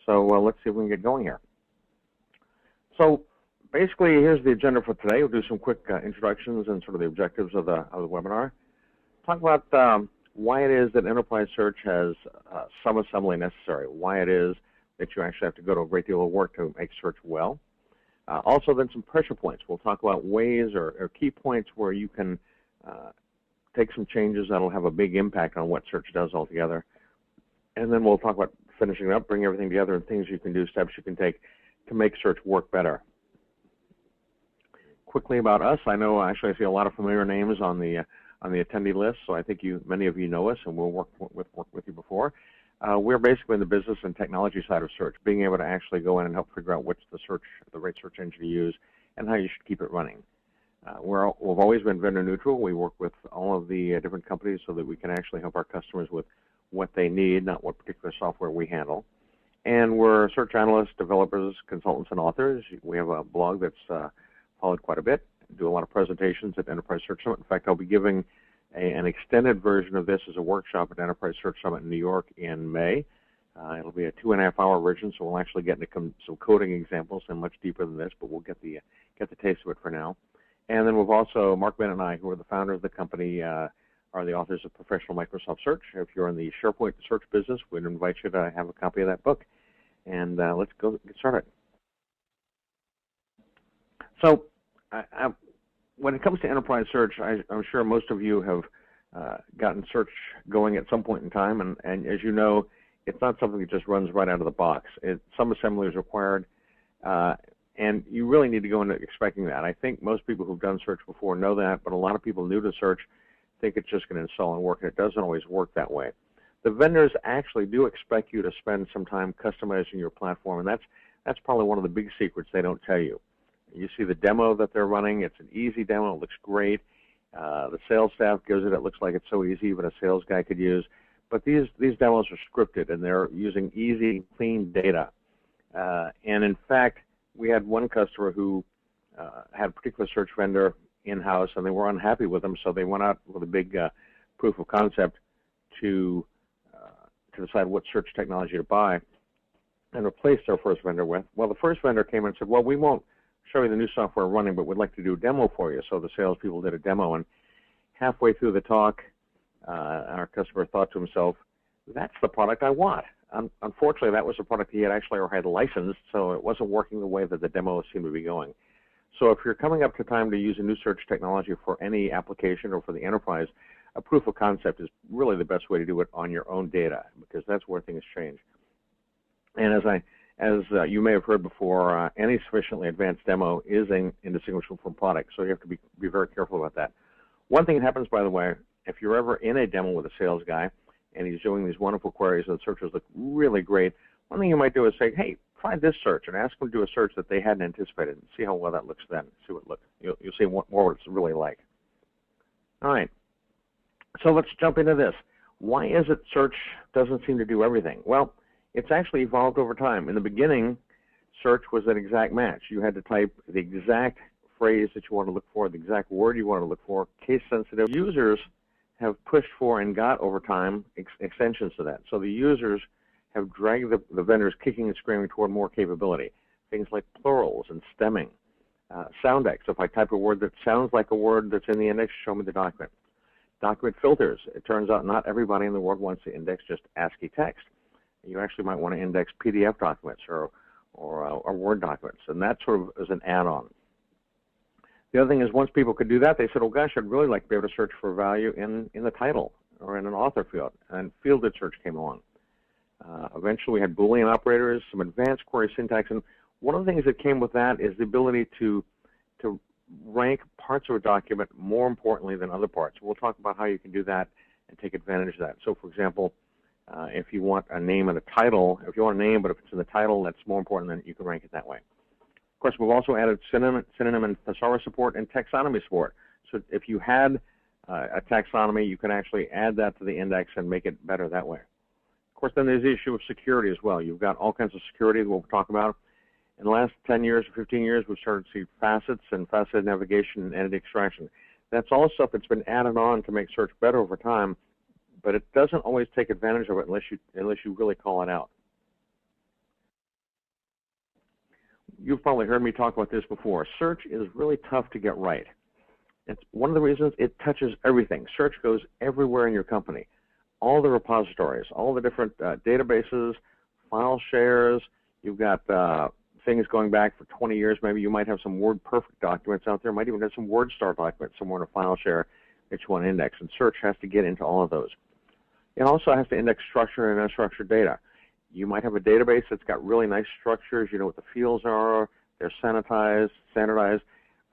So let's see if we can get going here. So basically, here's the agenda for today. We'll do some quick introductions and sort of the objectives of the webinar. Talk about why it is that enterprise search has some assembly necessary, why it is that you actually have to go to a great deal of work to make search well. Also then some pressure points. We'll talk about ways or key points where you can take some changes that'll have a big impact on what search does altogether. And then we'll talk about finishing it up, bring everything together, and things you can do, steps you can take to make search work better. Quickly about us, I know actually I see a lot of familiar names on the attendee list, so I think many of you know us, and we'll work with you before. We're basically in the business and technology side of search, being able to actually go in and help figure out what's the right search engine to use and how you should keep it running. We've always been vendor neutral. We work with all of the different companies so that we can actually help our customers with what they need, not what particular software we handle. And we're search analysts, developers, consultants, and authors. We have a blog that's followed quite a bit. Do a lot of presentations at Enterprise Search Summit. In fact, I'll be giving an extended version of this as a workshop at Enterprise Search Summit in New York in May. It'll be a 2.5-hour version, so we'll actually get into some coding examples and much deeper than this, but we'll get the taste of it for now. And then we've also, Mark Bennett and I, who are the founders of the company, are the authors of Professional Microsoft Search. If you're in the SharePoint search business, we'd invite you to have a copy of that book. And let's go get started. So when it comes to enterprise search, I'm sure most of you have gotten search going at some point in time. And as you know, it's not something that just runs right out of the box. Some assembly is required. And you really need to go into expecting that. I think most people who've done search before know that, but a lot of people new to search think it's just going to install and work, and it doesn't always work that way. The vendors actually do expect you to spend some time customizing your platform, and that's probably one of the big secrets they don't tell you. You see the demo that they're running. It's an easy demo. It looks great. The sales staff gives it. It looks like it's so easy even a sales guy could use. But these demos are scripted, and they're using easy, clean data. And in fact, we had one customer who had a particular search vendor in-house, and they were unhappy with them, so they went out with a big proof of concept to decide what search technology to buy and replace their first vendor with. Well, the first vendor came and said, well, we won't show you the new software running, but we'd like to do a demo for you. So the salespeople did a demo, and halfway through the talk, our customer thought to himself, that's the product I want. Unfortunately, that was a product he had actually already licensed, so it wasn't working the way that the demo seemed to be going. So if you're coming up to time to use a new search technology for any application or for the enterprise, a proof of concept is really the best way to do it on your own data, because that's where things change. And as you may have heard before, any sufficiently advanced demo is indistinguishable from product, so you have to be very careful about that. One thing that happens, by the way, if you're ever in a demo with a sales guy, and he's doing these wonderful queries and the searches look really great, one thing you might do is say, hey, try this search, and ask them to do a search that they hadn't anticipated and see how well that looks then. See what it looks. You'll see more what it's really like. All right. So let's jump into this. Why is it search doesn't seem to do everything? Well, it's actually evolved over time. In the beginning, search was an exact match. You had to type the exact phrase that you want to look for, the exact word you want to look for, case-sensitive. Users have pushed for and got over time extensions to that. So the users have dragged the vendors kicking and screaming toward more capability. Things like plurals and stemming. Soundex. If I type a word that sounds like a word that's in the index, show me the document. Document filters. It turns out not everybody in the world wants to index just ASCII text. You actually might want to index PDF documents or Word documents, and that sort of is an add-on. The other thing is, once people could do that, they said, oh gosh, I'd really like to be able to search for value in the title or in an author field, and fielded search came along. Eventually we had Boolean operators, some advanced query syntax, and one of the things that came with that is the ability to rank parts of a document more importantly than other parts. We'll talk about how you can do that and take advantage of that. So for example, if you want a name and a title, if you want a name but if it's in the title, that's more important, then you can rank it that way. Of course, we've also added synonym and thesaurus support and taxonomy support. So if you had a taxonomy, you can actually add that to the index and make it better that way. Of course, then there's the issue of security as well. You've got all kinds of security that we'll talk about. In the last 10 years or 15 years, we've started to see facets and faceted navigation and entity extraction. That's all stuff that's been added on to make search better over time, but it doesn't always take advantage of it unless you really call it out. you've probably heard me talk about this before. Search is really tough to get right. It's one of the reasons it touches everything. Search goes everywhere in your company. All the repositories, all the different databases, file shares. You've got things going back for 20 years. Maybe you might have some WordPerfect documents out there. Might even have some WordStar documents somewhere in a file share that you want to index. And search has to get into all of those. It also has to index structured and unstructured data. You might have a database that's got really nice structures. You know what the fields are. They're standardized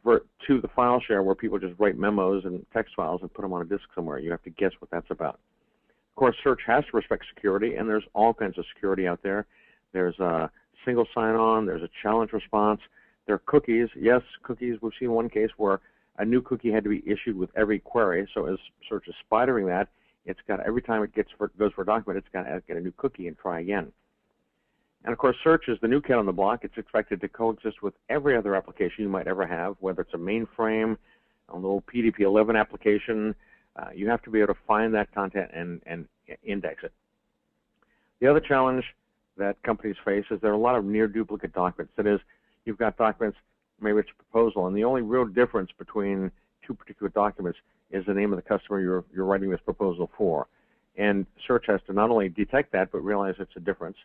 to the file share where people just write memos and text files and put them on a disk somewhere. You have to guess what that's about. Of course, search has to respect security, and there's all kinds of security out there. There's a single sign-on. There's a challenge response. There are cookies. Yes, cookies. We've seen one case where a new cookie had to be issued with every query. So as search is spidering that, it's got every time it goes for a document, it's got to get a new cookie and try again. And of course, search is the new kid on the block. It's expected to coexist with every other application you might ever have, whether it's a mainframe, a little PDP-11 application. You have to be able to find that content and index it. The other challenge that companies face is there are a lot of near duplicate documents. That is, you've got documents, maybe it's a proposal, and the only real difference between two particular documents is the name of the customer you're writing this proposal for. And search has to not only detect that, but realize it's a difference.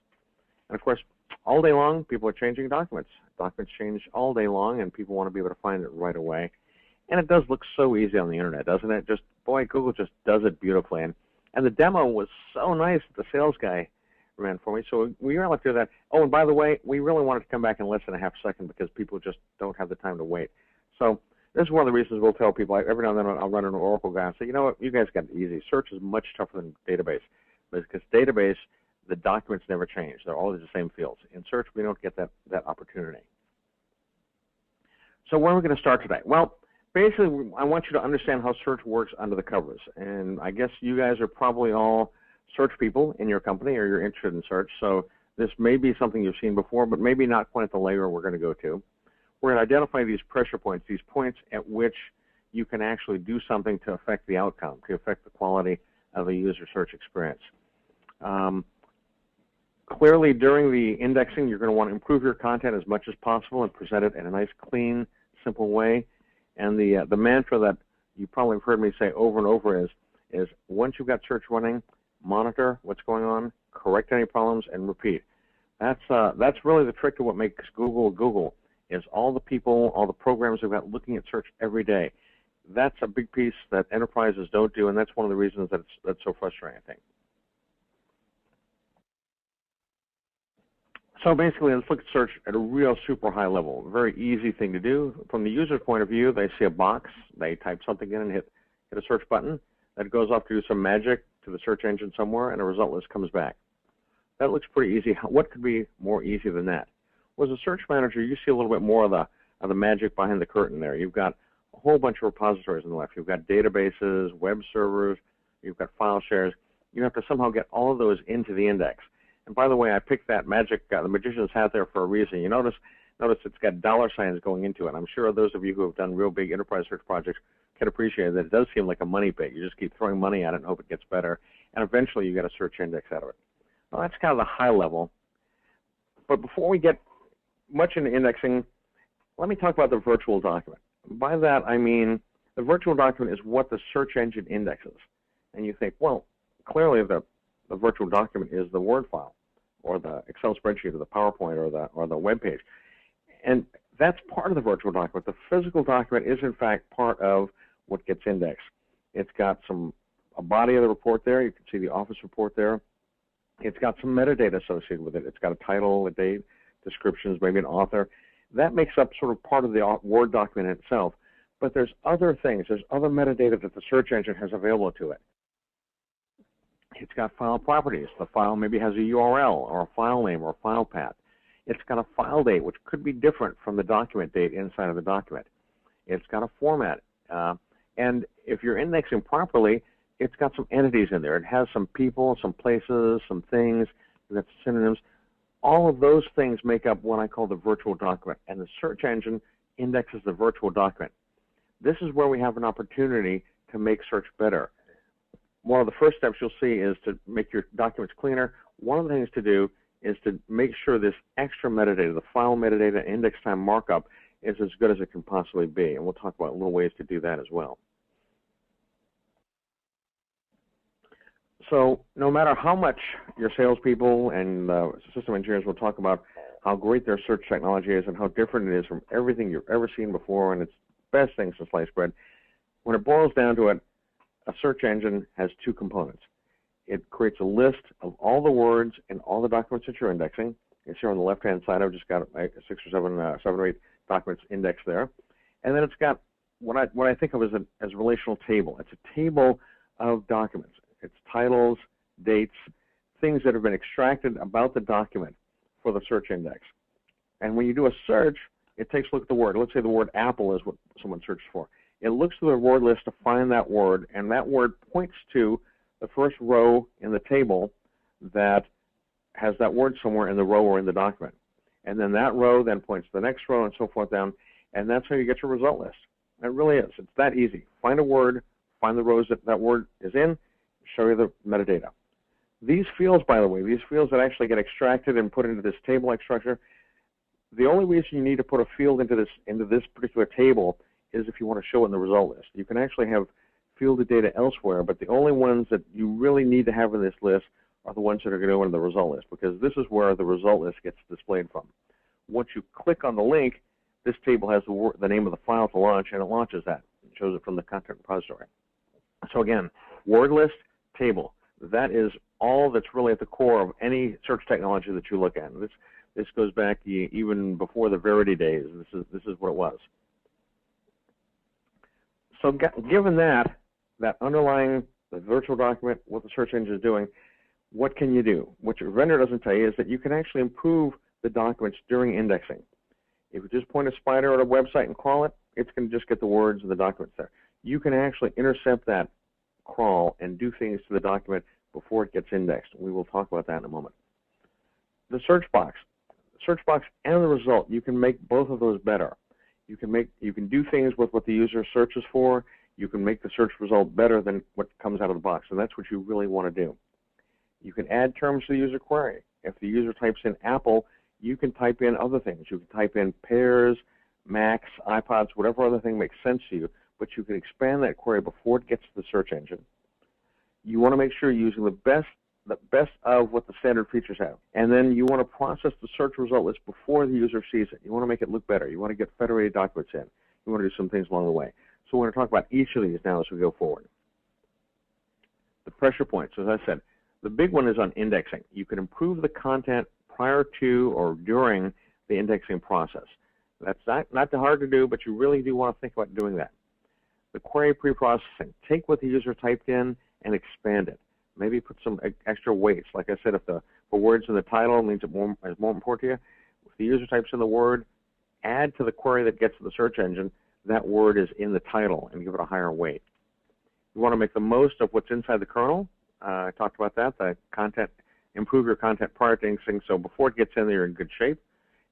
And of course, all day long, people are changing documents. Documents change all day long, and people want to be able to find it right away. And it does look so easy on the internet, doesn't it? Just, boy, Google just does it beautifully. And the demo was so nice that the sales guy ran for me. So we really through that. Oh, and by the way, we really wanted to come back in less than a half second because people just don't have the time to wait. So this is one of the reasons we'll tell people. Every now and then I'll run an Oracle guy and say, you know what, you guys got it easy. Search is much tougher than database because database, the documents never change. They're always the same fields. In search, we don't get that opportunity. So where are we going to start today? Well, basically, I want you to understand how search works under the covers. And I guess you guys are probably all search people in your company or you're interested in search. So this may be something you've seen before, but maybe not quite at the layer we're going to go to. We're going to identify these pressure points, these points at which you can actually do something to affect the outcome, to affect the quality of a user search experience. Clearly, during the indexing, you're going to want to improve your content as much as possible and present it in a nice, clean, simple way. And the mantra that you probably have heard me say over and over is once you've got search running, monitor what's going on, correct any problems, and repeat. That's really the trick to what makes Google Google, is all the people, all the programs we've got looking at search every day. That's a big piece that enterprises don't do, and that's one of the reasons that's so frustrating, I think. So basically, let's look at search at a real super high level. A very easy thing to do. From the user's point of view, they see a box, they type something in and hit a search button. That goes off to do some magic to the search engine somewhere, and a result list comes back. That looks pretty easy. What could be more easy than that? Well, as a search manager, you see a little bit more of the magic behind the curtain there. You've got a whole bunch of repositories on the left. You've got databases, web servers, you've got file shares. You have to somehow get all of those into the index. And by the way, I picked that magic, the magician's hat there for a reason. You notice it's got dollar signs going into it. I'm sure those of you who have done real big enterprise search projects can appreciate that it does seem like a money pit. You just keep throwing money at it and hope it gets better, and eventually you get a search index out of it. Well, that's kind of the high level. But before we get much into indexing, let me talk about the virtual document. By that, I mean the virtual document is what the search engine indexes. And you think, well, clearly the virtual document is the Word file or the Excel spreadsheet or the PowerPoint or the web page. And that's part of the virtual document. The physical document is, in fact, part of what gets indexed. It's got a body of the report there. You can see the Office report there. It's got some metadata associated with it. It's got a title, a date, descriptions, maybe an author. That makes up sort of part of the Word document itself. But there's other things. There's other metadata that the search engine has available to it. It's got file properties. The file maybe has a URL or a file name or a file path. It's got a file date, which could be different from the document date inside of the document. It's got a format. And if you're indexing properly, it's got some entities in there. It has some people, some places, some things. You've got synonyms. All of those things make up what I call the virtual document. And the search engine indexes the virtual document. This is where we have an opportunity to make search better. One of the first steps you'll see is to make your documents cleaner. One of the things to do is to make sure this extra metadata, the file metadata, index time markup, is as good as it can possibly be. And we'll talk about little ways to do that as well. So no matter how much your salespeople and system engineers will talk about how great their search technology is and how different it is from everything you've ever seen before, and it's the best thing since sliced bread, when it boils down to it, a search engine has two components. It creates a list of all the words and all the documents that you're indexing. You see on the left-hand side, I've just got 6 or 7 or 8 documents indexed there. And then it's got what I think of as a relational table. It's a table of documents. It's titles, dates, things that have been extracted about the document for the search index. And when you do a search, it takes a look at the word. Let's say the word apple is what someone searches for. It looks through the word list to find that word, and that word points to the first row in the table that has that word somewhere in the row or in the document. And then that row then points to the next row and so forth down, and that's how you get your result list. It really is. It's that easy. Find a word, find the rows that that word is in, show you the metadata. These fields, by the way, these fields that actually get extracted and put into this table-like structure, the only reason you need to put a field into this particular table is if you want to show it in the result list. You can actually have fielded data elsewhere, but the only ones that you really need to have in this list are the ones that are going to go into the result list, because this is where the result list gets displayed from. Once you click on the link, this table has the name of the file to launch, and it launches that. It shows it from the content repository. So again, word list, table. That is all that's really at the core of any search technology that you look at. This goes back even before the Verity days. This is what it was. So given that underlying the virtual document, what the search engine is doing, what can you do? What your vendor doesn't tell you is that you can actually improve the documents during indexing. If you just point a spider at a website and crawl it, it's going to just get the words and the documents there. You can actually intercept that crawl and do things to the document before it gets indexed. We will talk about that in a moment. The search box and the result, you can make both of those better. You can do things with what the user searches for. You can make the search result better than what comes out of the box, and that's what you really want to do. You can add terms to the user query. If the user types in Apple, you can type in other things. You can type in pears, Macs, iPods, whatever other thing makes sense to you, but you can expand that query before it gets to the search engine. You want to make sure you're using the best of what the standard features have. And then you want to process the search result list before the user sees it. You want to make it look better. You want to get federated documents in. You want to do some things along the way. So we're going to talk about each of these now as we go forward. The pressure points, as I said, the big one is on indexing. You can improve the content prior to or during the indexing process. That's not too hard to do, but you really do want to think about doing that. The query preprocessing. Take what the user typed in and expand it. Maybe put some extra weights. Like I said, if the words in the title means it is more important to you, if the user types in the word, add to the query that gets to the search engine, that word is in the title and give it a higher weight. You want to make the most of what's inside the kernel. I talked about that, the content, improve your content prior to indexing, so before it gets in there, you're in good shape.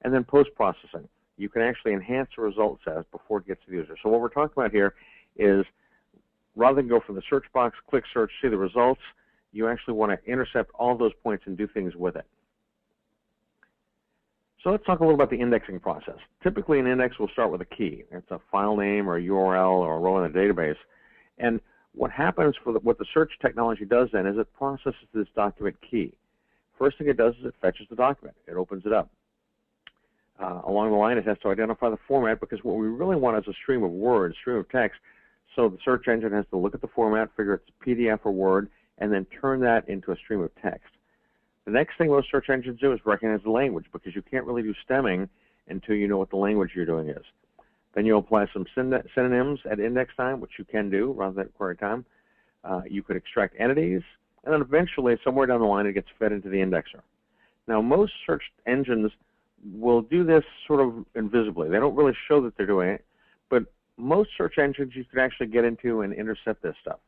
And then post-processing. You can actually enhance the result set before it gets to the user. So what we're talking about here is rather than go from the search box, click search, see the results, you actually want to intercept all those points and do things with it. So let's talk a little about the indexing process. Typically, an index will start with a key. It's a file name or a URL or a row in a database. And what happens for what the search technology does then is it processes this document key. First thing it does is it fetches the document. It opens it up. Along the line, it has to identify the format, because what we really want is a stream of words, stream of text. So the search engine has to look at the format, figure it's PDF or Word, and then turn that into a stream of text. The next thing most search engines do is recognize the language, because you can't really do stemming until you know what the language you're doing is. Then you'll apply some synonyms at index time, which you can do rather than query time. You could extract entities, and then eventually, somewhere down the line, it gets fed into the indexer. Now, most search engines will do this sort of invisibly. They don't really show that they're doing it, but most search engines you could actually get into and intercept this stuff.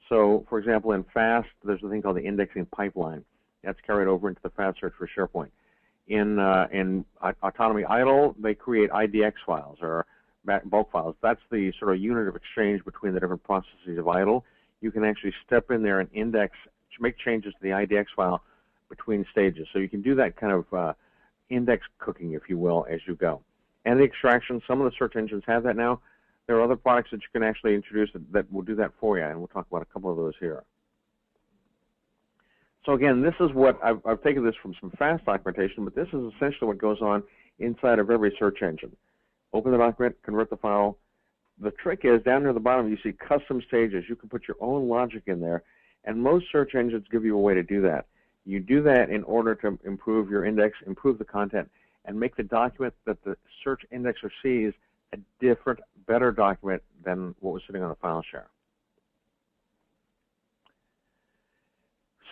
So, for example, in FAST, there's a thing called the indexing pipeline. That's carried over into the FAST search for SharePoint. In Autonomy Idle, they create IDX files or bulk files. That's the sort of unit of exchange between the different processes of Idle. You can actually step in there and index, make changes to the IDX file between stages. So you can do that kind of index cooking, if you will, as you go. And the extraction, some of the search engines have that now. There are other products that you can actually introduce that will do that for you, and we'll talk about a couple of those here. So again, this is what I've taken this from some fast documentation, but this is essentially what goes on inside of every search engine. Open the document, convert the file. The trick is down near the bottom you see custom stages. You can put your own logic in there, and most search engines give you a way to do that. You do that in order to improve your index, improve the content, and make the document that the search indexer sees a different, better document than what was sitting on a file share.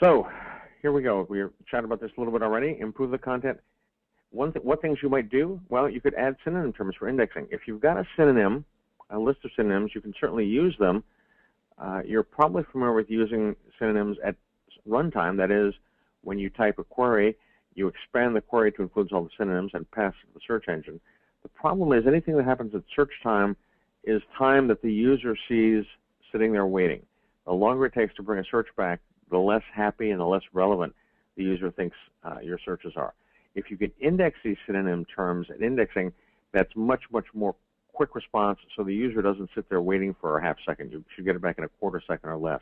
So here we go. We were chatting about this a little bit already. Improve the content. What things you might do? Well, you could add synonym terms for indexing. If you've got a synonym, a list of synonyms, you can certainly use them. You're probably familiar with using synonyms at runtime. That is, when you type a query, you expand the query to include all the synonyms and pass the search engine. The problem is anything that happens at search time is time that the user sees sitting there waiting. The longer it takes to bring a search back, the less happy and the less relevant the user thinks your searches are. If you can index these synonym terms at indexing, that's much, much more quick response, so the user doesn't sit there waiting for a half second. You should get it back in a quarter second or less.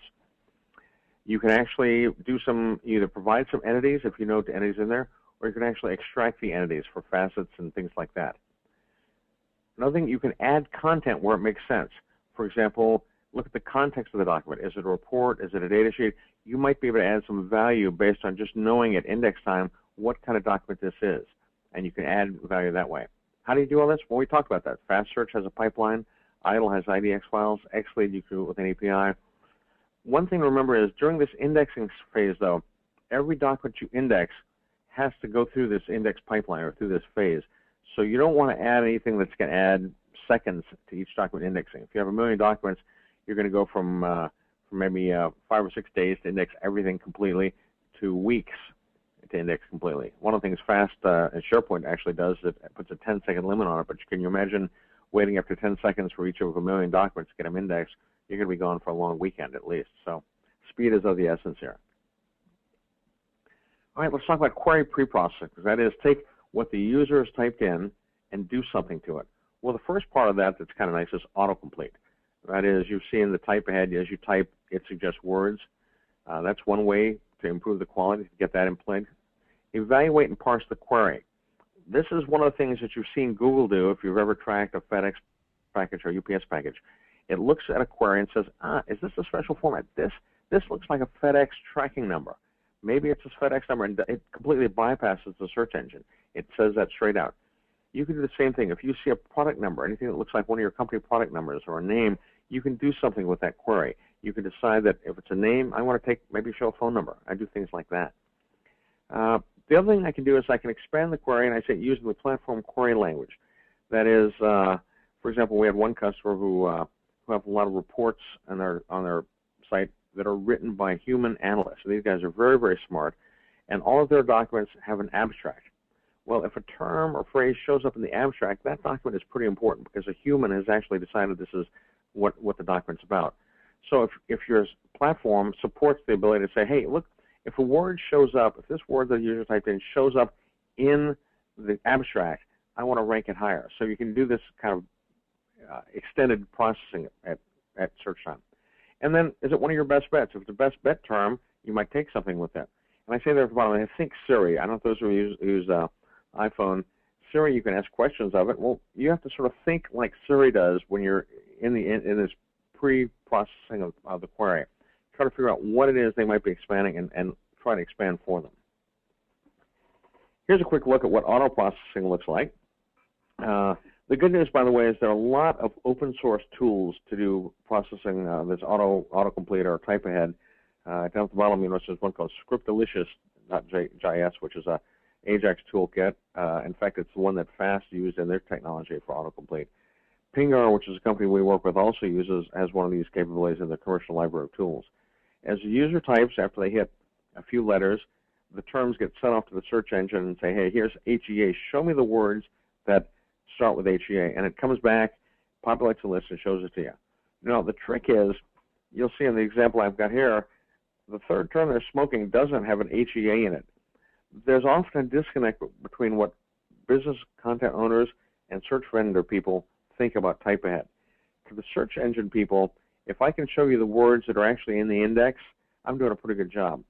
You can actually do either provide some entities if you know the entities in there, or you can actually extract the entities for facets and things like that. Another thing, you can add content where it makes sense. For example, look at the context of the document. Is it a report? Is it a data sheet? You might be able to add some value based on just knowing at index time what kind of document this is, and you can add value that way. How do you do all this? Well, we talked about that. Fast Search has a pipeline. IDLE has IDX files. XLead you can do it with an API. One thing to remember is during this indexing phase, though, every document you index has to go through this index pipeline or through this phase. So you don't want to add anything that's going to add seconds to each document indexing. If you have 1 million documents, you're going to go from maybe 5 or 6 days to index everything completely to weeks to index completely. One of the things Fast and SharePoint actually does is it puts a 10-second limit on it, but can you imagine waiting up to 10 seconds for each of 1 million documents to get them indexed? You're going to be gone for a long weekend at least. So speed is of the essence here. All right, let's talk about query preprocessing. That is, take what the user has typed in and do something to it. Well, the first part of that that's kind of nice is autocomplete. That is, you've seen the type ahead. As you type, it suggests words. That's one way to improve the quality, to get that in place. Evaluate and parse the query. This is one of the things that you've seen Google do if you've ever tracked a FedEx package or UPS package. It looks at a query and says, is this a special format? This looks like a FedEx tracking number. Maybe it's a FedEx number, and it completely bypasses the search engine. It says that straight out. You can do the same thing. If you see a product number, anything that looks like one of your company product numbers or a name, you can do something with that query. You can decide that if it's a name, I want to maybe show a phone number. I do things like that. The other thing I can do is I can expand the query, and I say using the platform query language. That is, for example, we have one customer who have a lot of reports on their site that are written by human analysts. So these guys are very, very smart, and all of their documents have an abstract. Well, if a term or phrase shows up in the abstract, that document is pretty important because a human has actually decided this is what the document's about. So if your platform supports the ability to say, hey, look, if a word shows up, if this word that the user typed in shows up in the abstract, I want to rank it higher. So you can do this kind of extended processing at search time. And then, is it one of your best bets? If it's a best bet term, you might take something with it. And I say there at the bottom, I think Siri. I don't know if those who use iPhone. Siri, you can ask questions of it. Well, you have to sort of think like Siri does when you're in this pre-processing of the query. Try to figure out what it is they might be expanding and try to expand for them. Here's a quick look at what auto processing looks like. The good news, by the way, is there are a lot of open source tools to do processing this autocomplete or type ahead. Down at the bottom, there's one called Scriptalicious.js, which is a Ajax toolkit. In fact, it's the one that Fast used in their technology for autocomplete. Pingar, which is a company we work with, also has one of these capabilities in the commercial library of tools. As the user types, after they hit a few letters, the terms get sent off to the search engine and say, hey, here's HEA. Show me the words that start with HEA. And it comes back, populates a list, and shows it to you. Now, the trick is, you'll see in the example I've got here, the third term there, smoking, doesn't have an HEA in it. there's often a disconnect between what business content owners and search vendor people think about type ahead. To the search engine people, if I can show you the words that are actually in the index, I'm doing a pretty good job.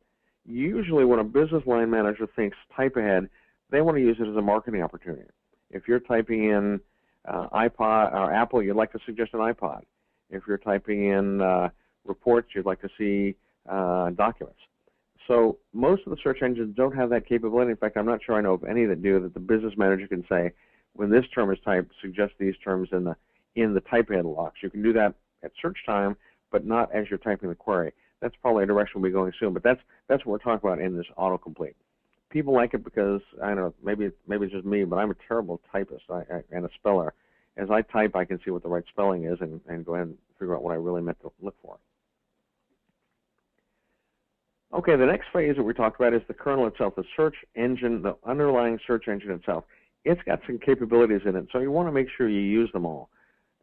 Usually when a business line manager thinks type ahead, they want to use it as a marketing opportunity. If you're typing in iPod or Apple, you'd like to suggest an iPod. If you're typing in reports, you'd like to see documents. So most of the search engines don't have that capability. In fact, I'm not sure I know of any that do, that the business manager can say, when this term is typed, suggest these terms in the type ahead locks. You can do that at search time, but not as you're typing the query. That's probably a direction we'll be going soon, but that's what we're talking about in this autocomplete. People like it because, I don't know, maybe it's just me, but I'm a terrible typist and a speller. As I type, I can see what the right spelling is and go ahead and figure out what I really meant to look for. Okay, the next phase that we talked about is the kernel itself, the search engine, the underlying search engine itself. It's got some capabilities in it, so you want to make sure you use them all.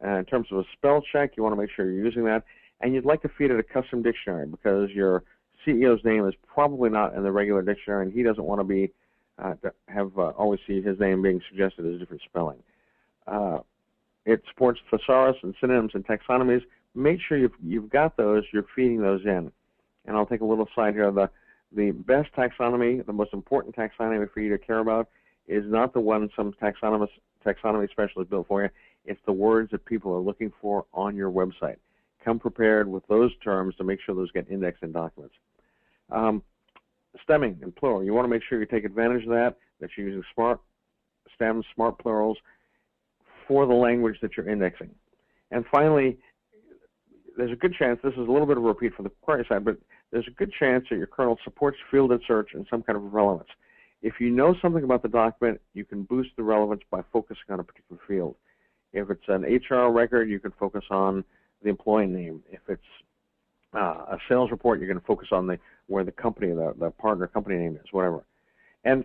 In terms of a spell check, you want to make sure you're using that, and you'd like to feed it a custom dictionary because your CEO's name is probably not in the regular dictionary, and he doesn't want to be always see his name being suggested as a different spelling. It supports thesaurus and synonyms and taxonomies. Make sure you've got those, you're feeding those in. And I'll take a little side here. The best taxonomy, the most important taxonomy for you to care about is not the one some taxonomy specialist built for you. It's the words that people are looking for on your website. Come prepared with those terms to make sure those get indexed in documents. Stemming and plural. You want to make sure you take advantage of that you're using smart stems, smart plurals for the language that you're indexing. And finally, there's a good chance, this is a little bit of a repeat from the query side, but there's a good chance that your kernel supports fielded search and some kind of relevance. If you know something about the document, you can boost the relevance by focusing on a particular field. If it's an HR record, you can focus on the employee name. If it's a sales report, you're going to focus on where the company, the partner company name is, whatever. And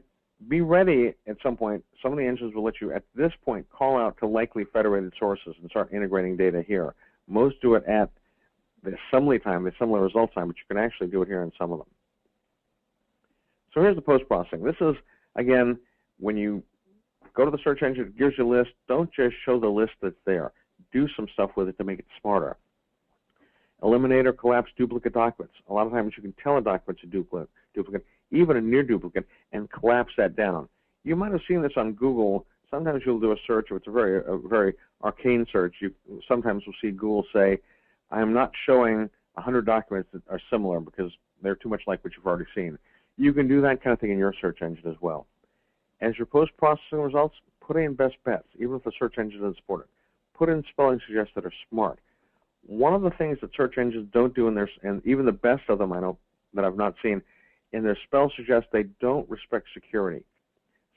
be ready at some point. Some of the engines will let you, at this point, call out to likely federated sources and start integrating data here. Most do it at the assembly time, the assembly result time, but you can actually do it here in some of them. So here's the post-processing. This is, again, when you go to the search engine, it gives you a list. Don't just show the list that's there. Do some stuff with it to make it smarter. Eliminate or collapse duplicate documents. A lot of times you can tell a document's a duplicate, even a near duplicate, and collapse that down. You might have seen this on Google. Sometimes you'll do a search, if it's a very arcane search, you sometimes will see Google say, I am not showing 100 documents that are similar because they're too much like what you've already seen. You can do that kind of thing in your search engine as well. As your post-processing results, put in best bets, even if the search engine doesn't support it. Put in spelling suggests that are smart. One of the things that search engines don't do in their, and even the best of them I know that I've not seen, in their spell suggest they don't respect security.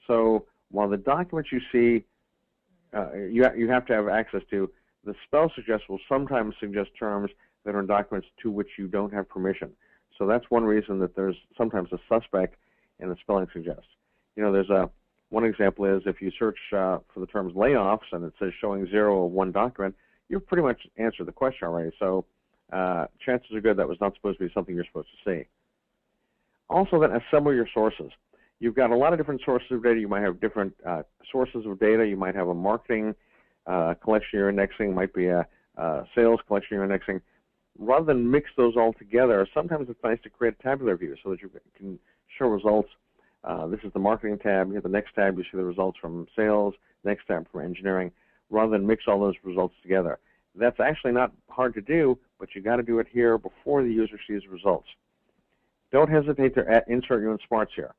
So while the documents you see you have to have access to, the spell suggest will sometimes suggest terms that are in documents to which you don't have permission. So that's one reason that there's sometimes a suspect in the spelling suggest. You know, there's one example is if you search for the terms layoffs and it says showing 0 of one document, you've pretty much answered the question already. So chances are good that was not supposed to be something you're supposed to see. Also, then assemble your sources. You've got a lot of different sources of data. You might have different sources of data. You might have a marketing collection you're indexing. It might be a sales collection you're indexing. Rather than mix those all together, sometimes it's nice to create a tabular view so that you can show results. This is the marketing tab. You have the next tab. You see the results from sales. Next tab from engineering. Rather than mix all those results together. That's actually not hard to do, but you got to do it here before the user sees the results. Don't hesitate to insert your own smarts here.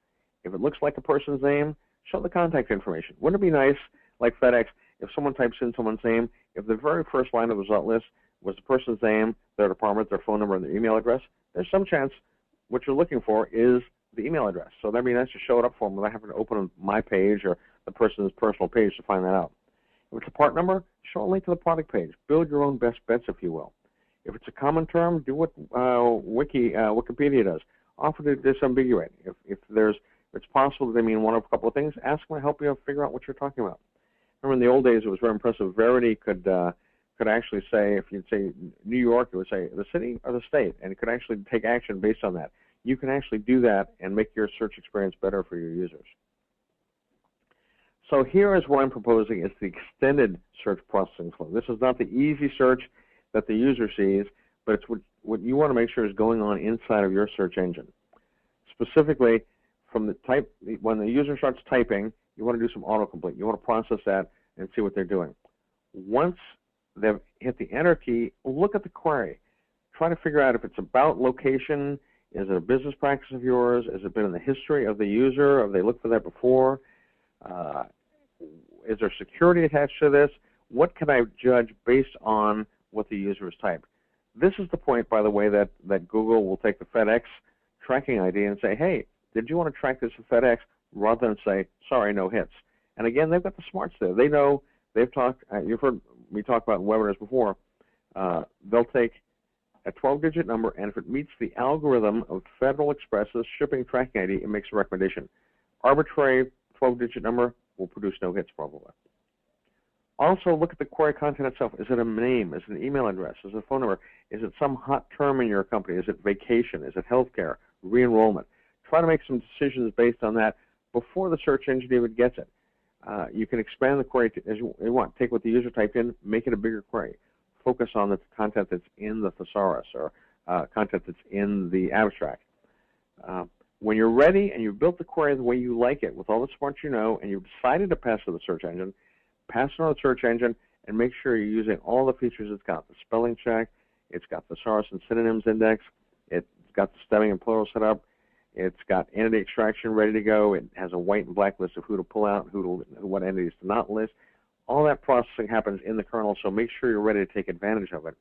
If it looks like a person's name, show the contact information. Wouldn't it be nice, like FedEx, if someone types in someone's name, if the very first line of the result list was the person's name, their department, their phone number, and their email address, there's some chance what you're looking for is the email address. So that'd be nice to show it up for them without having to open my page or the person's personal page to find that out. If it's a part number, show a link to the product page. Build your own best bets, if you will. If it's a common term, do what Wikipedia does. Offer to disambiguate. If it's possible that they mean one of a couple of things, ask them to help you figure out what you're talking about. Remember in the old days, it was very impressive. Verity could actually say, if you'd say New York, it would say the city or the state, and it could actually take action based on that. you can actually do that and make your search experience better for your users. So here is what I'm proposing is the extended search processing flow. This is not the easy search that the user sees, but it's what you want to make sure is going on inside of your search engine. Specifically, from the when the user starts typing, you want to do some autocomplete. You want to process that and see what they're doing. Once they've hit the enter key, look at the query. Try to figure out if it's about location. Is it a business practice of yours? Has it been in the history of the user? Have they looked for that before? Is there security attached to this? What can I judge based on what the user has typed? This is the point, by the way, that Google will take the FedEx tracking ID and say, hey, did you want to track this to FedEx, rather than say, sorry, no hits. And again, they've got the smarts there. They know, they've talked, you've heard me talk about in webinars before, they'll take a 12-digit number, and if it meets the algorithm of Federal Express's shipping tracking ID, it makes a recommendation. Arbitrary 12-digit number will produce no hits probably. Also, look at the query content itself. Is it a name? Is it an email address? Is it a phone number? Is it some hot term in your company? Is it vacation? Is it healthcare? Re-enrollment? Try to make some decisions based on that before the search engine even gets it. You can expand the query as you want. Take what the user typed in, make it a bigger query. Focus on the content that's in the thesaurus or content that's in the abstract. When you're ready and you've built the query the way you like it, with all the smarts you know, and you've decided to pass to the search engine, pass it on the search engine and make sure you're using all the features it's got. The spelling check, it's got the thesaurus and synonyms index, it's got the stemming and plural set up, it's got entity extraction ready to go, it has a white and black list of who to pull out, what entities to not list. All that processing happens in the kernel, so make sure you're ready to take advantage of it.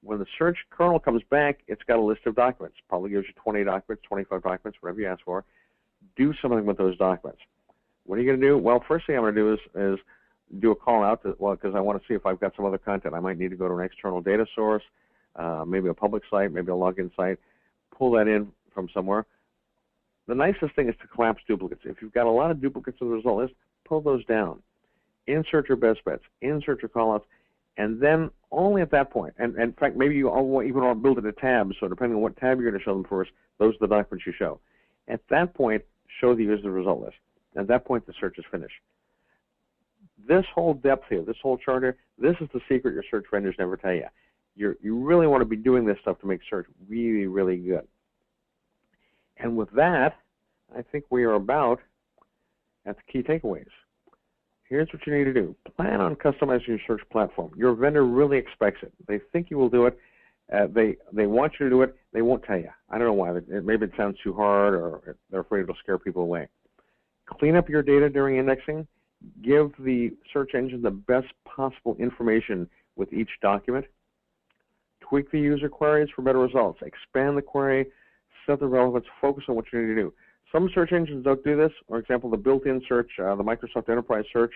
When the search kernel comes back, it's got a list of documents. Probably gives you 20 documents, 25 documents, whatever you ask for. Do something with those documents. What are you going to do? Well, first thing I'm going to do is do a call out, because I want to see if I've got some other content. I might need to go to an external data source, maybe a public site, maybe a login site, pull that in from somewhere. The nicest thing is to collapse duplicates. If you've got a lot of duplicates of the result list, pull those down. Insert your best bets, insert your callouts, and then only at that point, and in fact, maybe you even want to build it a tab, so depending on what tab you're going to show them first, those are the documents you show. At that point, show the user the result list. At that point, the search is finished. This whole depth here, this whole chart here, this is the secret your search vendors never tell you. You really want to be doing this stuff to make search really, really good. And with that, I think we are about at the key takeaways. Here's what you need to do. Plan on customizing your search platform. Your vendor really expects it. They think you will do it. They want you to do it. They won't tell you. I don't know why. Maybe it sounds too hard, or they're afraid it'll scare people away. Clean up your data during indexing. Give the search engine the best possible information with each document. Tweak the user queries for better results. Expand the query. Set the relevance. Focus on what you need to do. Some search engines don't do this. For example, the built-in search, the Microsoft Enterprise Search,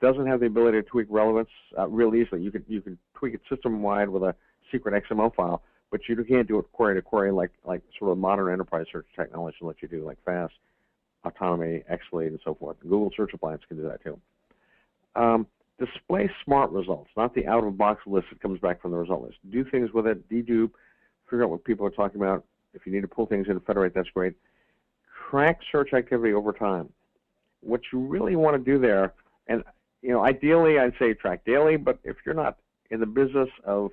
doesn't have the ability to tweak relevance real easily. You can tweak it system-wide with a secret XML file, but you can't do it query to query like sort of modern enterprise search technology will let you do, like FAST, Autonomy, XLead, and so forth. The Google Search Appliance can do that too. Display smart results, not the out-of-box list that comes back from the result list. Do things with it, dedupe, figure out what people are talking about. If you need to pull things in and federate, that's great. Track search activity over time. What you really want to do there, and ideally I'd say track daily, but if you're not in the business of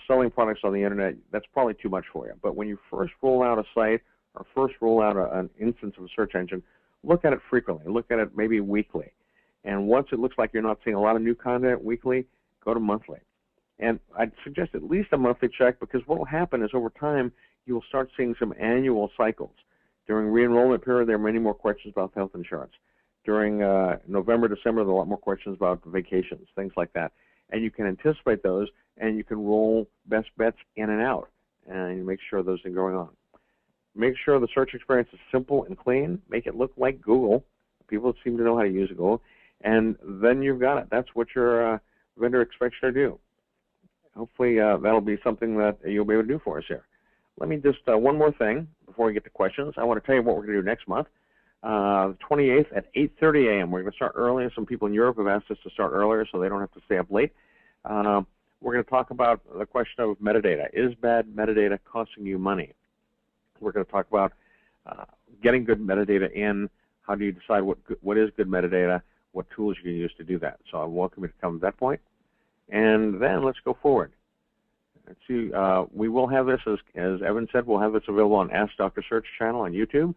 selling products on the internet, that's probably too much for you. But when you first roll out a site or first roll out an instance of a search engine, look at it frequently. Look at it maybe weekly. And once it looks like you're not seeing a lot of new content weekly, go to monthly. And I'd suggest at least a monthly check, because what will happen is over time you'll start seeing some annual cycles. During re-enrollment period, there are many more questions about health insurance. During November, December, there are a lot more questions about vacations, things like that. And you can anticipate those, and you can roll best bets in and out, and you make sure those are going on. Make sure the search experience is simple and clean. Make it look like Google. People seem to know how to use Google. And then you've got it. That's what your vendor expects you to do. Hopefully that'll be something that you'll be able to do for us here. Let me just, one more thing before we get to questions. I want to tell you what we're going to do next month. The 28th at 8:30 a.m. We're going to start earlier. Some people in Europe have asked us to start earlier so they don't have to stay up late. We're going to talk about the question of metadata. Is bad metadata costing you money? we're going to talk about getting good metadata in. How do you decide what is good metadata? What tools you can use to do that? So I welcome you to come to that point. And then let's go forward. Let's see, we will have this, as Evan said, we'll have this available on Ask Dr. Search channel on YouTube.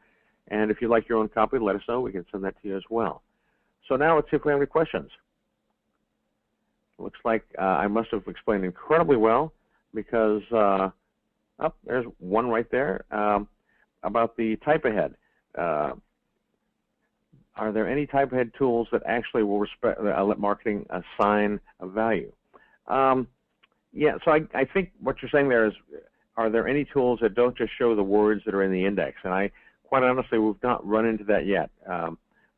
And if you'd like your own copy, let us know. We can send that to you as well. So now let's see if we have any questions. Looks like I must have explained incredibly well because, there's one right there about the type ahead. Are there any type ahead tools that actually will let marketing assign a value? Yeah, so I think what you're saying there is, are there any tools that don't just show the words that are in the index? And quite honestly, we've not run into that yet.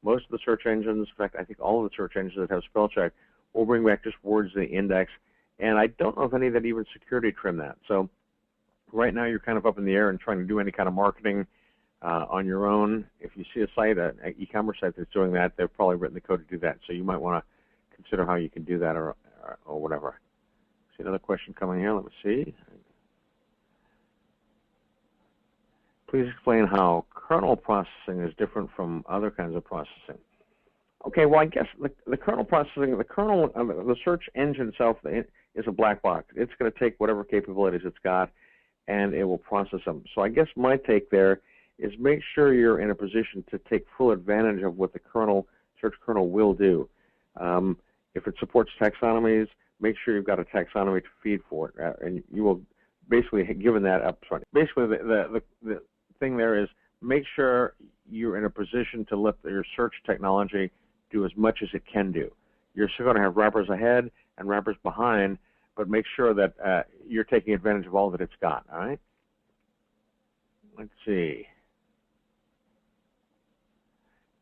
Most of the search engines, in fact, I think all of the search engines that have spell check will bring back just words in the index. And I don't know of any that even security trim that. So right now you're kind of up in the air and trying to do any kind of marketing on your own. If you see a site, an e-commerce site that's doing that, they've probably written the code to do that. So you might want to consider how you can do that or whatever. See another question coming here. Let me see. Please explain how kernel processing is different from other kinds of processing. Okay, well, I guess the kernel processing, the search engine itself is a black box. It's going to take whatever capabilities it's got, and it will process them. So I guess my take there is make sure you're in a position to take full advantage of what the search kernel will do. If it supports taxonomies, make sure you've got a taxonomy to feed for it, and you will basically given that up front. Basically, the thing there is make sure you're in a position to let your search technology do as much as it can do. You're still going to have wrappers ahead and wrappers behind, but make sure that you're taking advantage of all that it's got, all right? Let's see.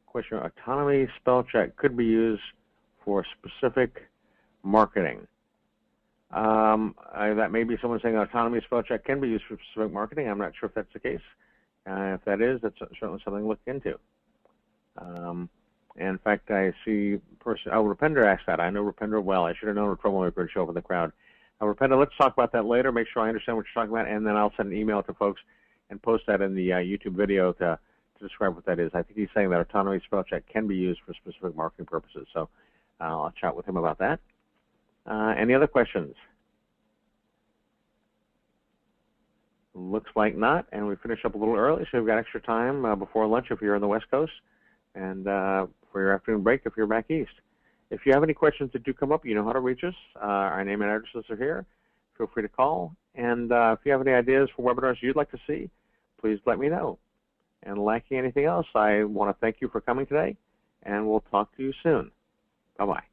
Question, autonomy spell check could be used for specific marketing. That may be someone saying autonomy spell check can be used for specific marketing. I'm not sure if that's the case. If that is, that's certainly something to look into. And in fact, I see Rupender asked that. I know Rupender well. I should have known a troublemaker would show up in the crowd. Rupender, let's talk about that later. Make sure I understand what you're talking about, and then I'll send an email to folks and post that in the YouTube video to describe what that is. I think he's saying that autonomy spell check can be used for specific marketing purposes. So I'll chat with him about that. Any other questions? Looks like not, and we finished up a little early, so we've got extra time before lunch if you're on the West Coast, and for your afternoon break if you're back east. If you have any questions that do come up, you know how to reach us. Our name and addresses are here. Feel free to call. And if you have any ideas for webinars you'd like to see, please let me know. And lacking anything else, I want to thank you for coming today, and we'll talk to you soon. Bye-bye.